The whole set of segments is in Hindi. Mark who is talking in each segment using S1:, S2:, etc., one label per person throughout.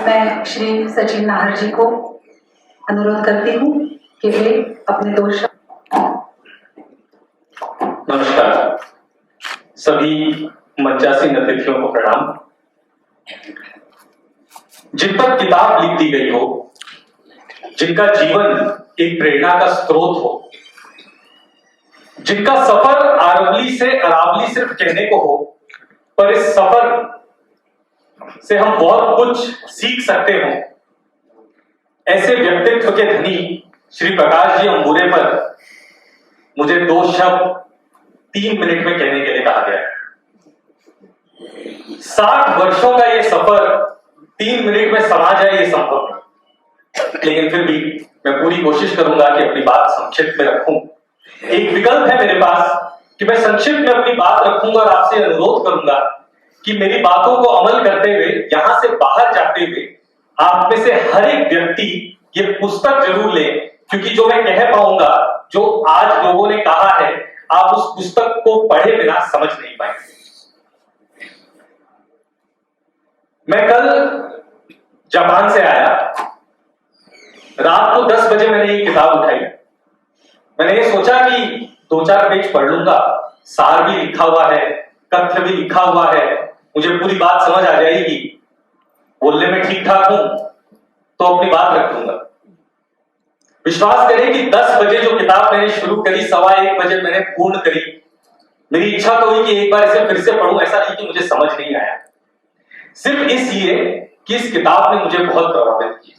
S1: मैं श्री सचिन नाहर जी को अनुरोध करती हूँ कि वे अपने 2 शब्द।
S2: नमस्कार, सभी मंचासीन अतिथियों को प्रणाम। जिन पर किताब लिख दी गई हो, जिनका जीवन एक प्रेरणा का स्रोत हो, जिनका सफर आरवली से अरावली सिर्फ कहने को हो, पर इस सफर से हम बहुत कुछ सीख सकते हो, ऐसे व्यक्तित्व के धनी श्री प्रकाश जी अंबुरे पर मुझे 2 शब्द 3 मिनट में कहने के लिए कहा गया है। 60 वर्षों का ये सफर 3 मिनट में समा जाए, ये संभव नहीं, लेकिन फिर भी मैं पूरी कोशिश करूंगा कि अपनी बात संक्षिप्त में रखूं। एक विकल्प है मेरे पास कि मैं संक्षिप्त में अपनी बात रखूंगा और आपसे अनुरोध करूंगा कि मेरी बातों को अमल करते हुए, यहां से बाहर जाते हुए आप में से हर एक व्यक्ति ये पुस्तक जरूर ले, क्योंकि जो मैं कह पाऊंगा, जो आज लोगों ने कहा है, आप उस पुस्तक को पढ़े बिना समझ नहीं पाएंगे। मैं कल जापान से आया, रात को 10 बजे मैंने ये किताब उठाई। मैंने ये सोचा कि 2-4 पेज पढ़ लूंगा, सार भी लिखा हुआ है, कथ्य भी लिखा हुआ है, मुझे पूरी बात समझ आ जाएगी, बोलने में ठीक ठाक हूं तो अपनी बात रख लूंगा। विश्वास करें कि 10 बजे जो किताब मैंने शुरू करी, 1:15 बजे मैंने पूर्ण करी। मेरी इच्छा तो हुई कि एक बार इसे फिर से पढ़ूं, ऐसा नहीं कि मुझे समझ नहीं आया, सिर्फ इसलिए कि इस किताब ने मुझे बहुत प्रभावित किया।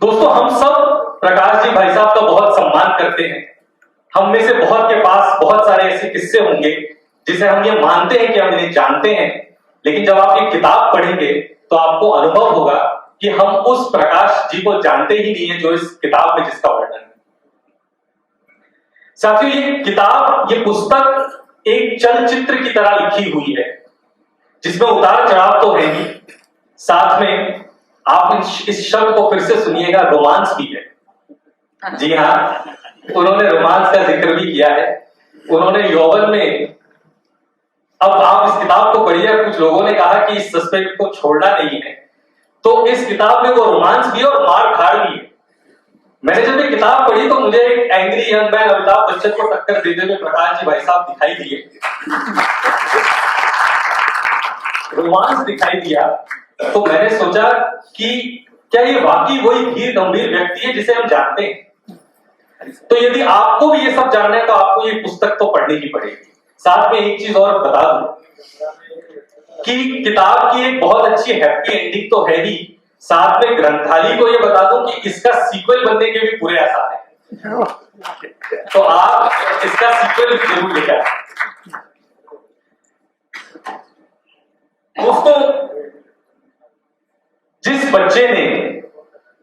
S2: दोस्तों, हम सब प्रकाश जी भाई साहब का बहुत सम्मान करते हैं। हम में से बहुत के पास बहुत सारे ऐसे किस्से होंगे जिसे हम ये मानते हैं कि हम इन्हें जानते हैं, लेकिन जब आप ये किताब पढ़ेंगे तो आपको अनुभव होगा कि हम उस प्रकाश जी को जानते ही नहीं है जो इस किताब में जिसका वर्णन है। साथियों, ये किताब, ये पुस्तक एक चलचित्र की तरह लिखी हुई है, जिसमें उतार चढ़ाव तो है ही, साथ में आप इस शब्द को फिर से सुनिएगा, रोमांस भी है। जी हाँ, उन्होंने रोमांस का जिक्र भी किया है। उन्होंने यौवन में, अब आप इस किताब को पढ़िए, कुछ लोगों ने कहा कि इस सस्पेंस को छोड़ना नहीं है, तो इस किताब में वो रोमांस भी है और मार धाड़ भी है। मैंने जब ये किताब पढ़ी तो मुझे एक angry young man Amitabh Bachchan को टक्कर देते हुए प्रकाश जी भाई साहब दिखाई दिए, रोमांस दिखाई दिया। तो मैंने सोचा कि क्या ये वाकई वही धीर गंभीर व्यक्ति है जिसे हम जानते हैं? तो यदि आपको भी ये सब जानना है तो आपको ये पुस्तक तो पढ़नी ही पड़ेगी। साथ में एक चीज और बता दूं कि किताब की एक बहुत अच्छी हैप्पी एंडिंग तो है ही, साथ में ग्रंथाली को ये बता दूं कि इसका सीक्वल बनने के भी पूरे आसार है, तो आप इसका सीक्वल जरूर लेकर। दोस्तों, जिस बच्चे ने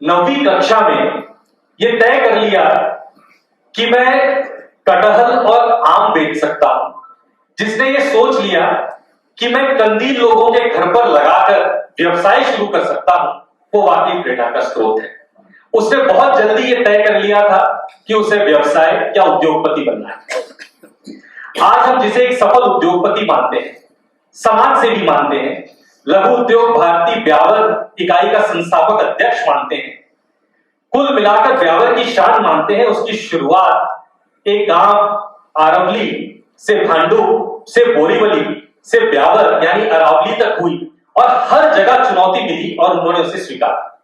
S2: 9वीं कक्षा में ये तय कर लिया कि मैं कटहल और आम बेच सकता हूं, जिसने ये सोच लिया कि मैं कंदील लोगों के घर पर लगाकर व्यवसाय शुरू कर सकता हूं, वो वाकई प्रेरणा का स्रोत है। उसने बहुत जल्दी ये तय कर लिया था कि उसे व्यवसाय या उद्योगपति बनना है। आज हम जिसे एक सफल उद्योगपति मानते हैं, समाज सेवी मानते हैं, लघु उद्योग भारती ब्यावर इकाई का संस्थापक अध्यक्ष मानते हैं, कुल मिलाकर ब्यावर की शान मानते हैं, उसकी शुरुआत एक गांव आरवली से भांडू से बोरीवली से ब्यावर यानी अरावली तक हुई और हर जगह चुनौती मिली और उन्होंने उसे स्वीकारा।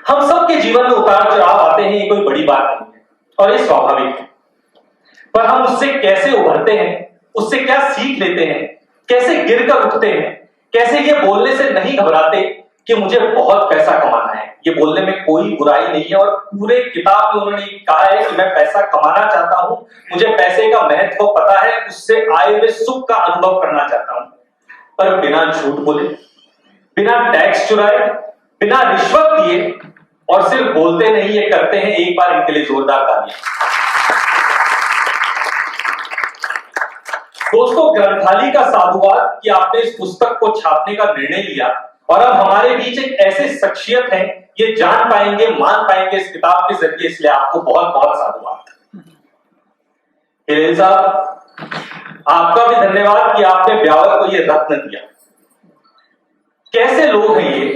S2: हम सबके जीवन में उतार चढ़ाव आते हैं, ये कोई बड़ी बात नहीं है और ये स्वाभाविक है, पर हम उससे कैसे उभरते हैं, उससे क्या सीख लेते हैं, कैसे गिरकर उठते हैं, कैसे ये बोलने से नहीं घबराते कि मुझे बहुत पैसा कमाना है। ये बोलने में कोई बुराई नहीं है और पूरे किताब में उन्होंने कहा है कि मैं पैसा कमाना चाहता हूं, मुझे पैसे का महत्व पता है, उससे आए हुए सुख का अनुभव करना चाहता हूं, पर बिना झूठ बोले, बिना टैक्स चुराए, बिना रिश्वत दिए, और सिर्फ बोलते नहीं, ये करते हैं। एक बार इनके लिए जोरदार तालियां। दोस्तों, ग्रंथाली का साधुवाद कि आपने इस पुस्तक को छापने का निर्णय लिया और अब हमारे बीच एक ऐसे शख्सियत हैं, ये जान पाएंगे, मान पाएंगे इस किताब के जरिए, इसलिए आपको बहुत बहुत साधुवाद। हिरेन साहब, आपका भी धन्यवाद कि आपने ब्यावर को ये रत्न दिया, कैसे लोग हैं ये,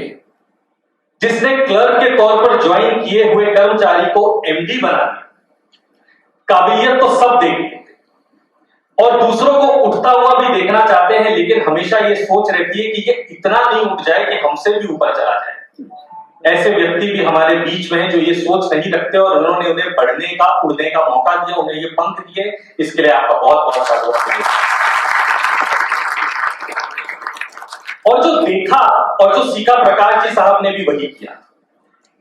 S2: जिसने क्लर्क के तौर पर ज्वाइन किए हुए कर्मचारी को एमडी बना दिया। काबिलियत तो सब देखते हैं और दूसरों को उठता हुआ भी देखना चाहते हैं, लेकिन हमेशा ये सोच रहती है कि ये इतना नहीं उठ जाए कि हमसे भी ऊपर चला जाए। ऐसे व्यक्ति भी हमारे बीच में हैं जो ये सोच नहीं रखते और उन्होंने उन्हें बढ़ने का, उड़ने का मौका दिया, उन्हें ये पंख दिए। इसके लिए आपका बहुत बहुत धन्यवाद। और जो देखा और जो सीखा, प्रकाश जी साहब ने भी वही किया।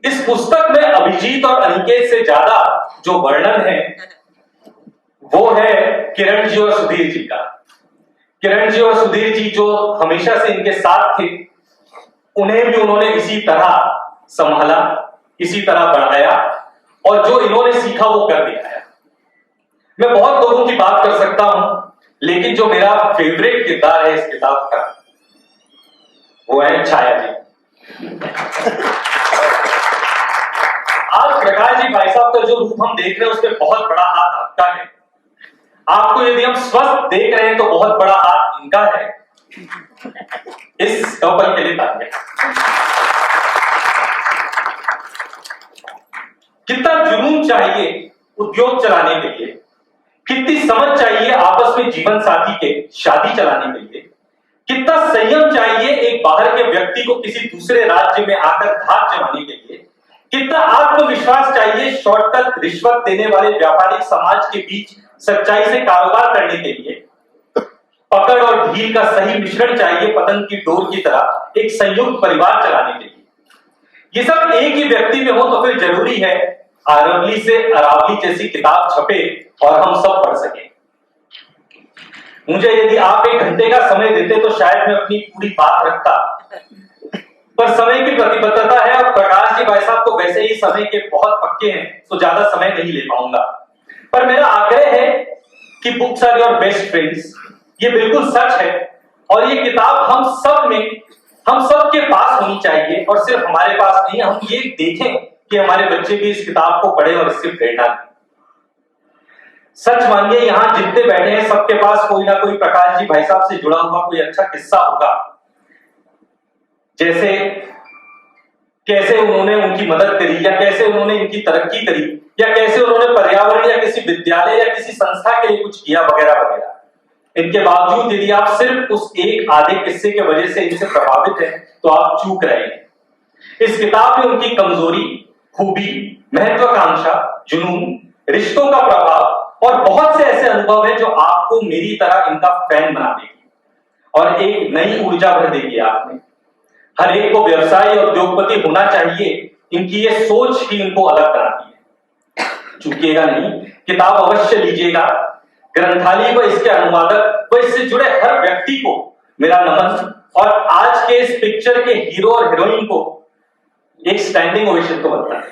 S2: इस पुस्तक में अभिजीत और अनिकेत से ज्यादा जो वर्णन है वो है किरण जी और सुधीर जी का। किरण जी और सुधीर जी जो हमेशा से इनके साथ थे, उन्हें भी उन्होंने इसी तरह संभाला, इसी तरह बढ़ाया और जो इन्होंने सीखा वो कर दिखाया। मैं बहुत लोगों की बात कर सकता हूं, लेकिन जो मेरा फेवरेट किरदार है इस किताब का वो है छाया जी। आज प्रकाश जी भाई साहब का जो रूप हम देख रहे हैं उसमें बहुत बड़ा हाथ आपका है। आपको यदि हम स्वस्थ देख रहे हैं तो बहुत बड़ा हाथ इनका है। इस कपल के लिए तालियां। कितना जुनून चाहिए उद्योग चलाने के लिए, कितनी समझ चाहिए आपस में जीवन साथी के शादी चलाने के लिए, कितना संयम चाहिए एक बाहर के व्यक्ति को किसी दूसरे राज्य में आकर धाक जमाने के लिए, कितना आत्मविश्वास चाहिए शॉर्टकट रिश्वत देने वाले व्यापारिक समाज के बीच सच्चाई से कारोबार करने के लिए, पकड़ और ढील का सही मिश्रण चाहिए पतंग की डोर की तरह एक संयुक्त परिवार चलाने के लिए। ये सब एक ही व्यक्ति में हो तो फिर जरूरी है अरवली से अरावली जैसी किताब छपे और हम सब पढ़ सकें। मुझे यदि आप 1 घंटे का समय देते तो शायद मैं अपनी पूरी बात रखता, पर समय की प्रतिबद्धता है और प्रकाश जी भाई साहब तो वैसे ही समय के बहुत पक्के हैं तो ज्यादा समय नहीं ले पाऊंगा। पर मेरा आग्रह है कि books are your best friends, ये बिल्कुल सच है और ये किताब हम सब के पास होनी चाहिए और सिर्फ हमारे पास नहीं, हम ये देखें कि हमारे बच्चे भी इस किताब को पढ़ें और इससे प्रेरणा लें। सच मानिए यहां जितने बैठे हैं सबके पास कोई ना कोई प्रकाश जी भाई साहब से जुड़ा हुआ कोई अच्छा किस्सा होगा, जैसे कैसे उन्होंने उनकी मदद करी या कैसे उन्होंने इनकी तरक्की करी या कैसे उन्होंने पर्यावरण या किसी विद्यालय या किसी संस्था के लिए कुछ किया वगैरह वगैरह। इनके बावजूद यदि आप सिर्फ उस एक आधे किस्से के वजह से इनसे प्रभावित हैं तो आप चूक रहे हैं। इस किताब में उनकी कमजोरी, खूबी, महत्वाकांक्षा, जुनून, रिश्तों का प्रभाव और बहुत से ऐसे अनुभव हैं जो आपको मेरी तरह इनका फैन बना देगी और एक नई ऊर्जा भर देगी आप में। हर एक को व्यवसायी और उद्योगपति होना चाहिए, इनकी ये सोच ही इनको अलग बनाती है। चूकिएगा नहीं, किताब अवश्य लीजिएगा। ग्रंथालय व इसके अनुवादक व इससे जुड़े हर व्यक्ति को मेरा नमन और आज के इस पिक्चर के हीरो और हीरोइन को एक स्टैंडिंग ओवेशन तो बनता है।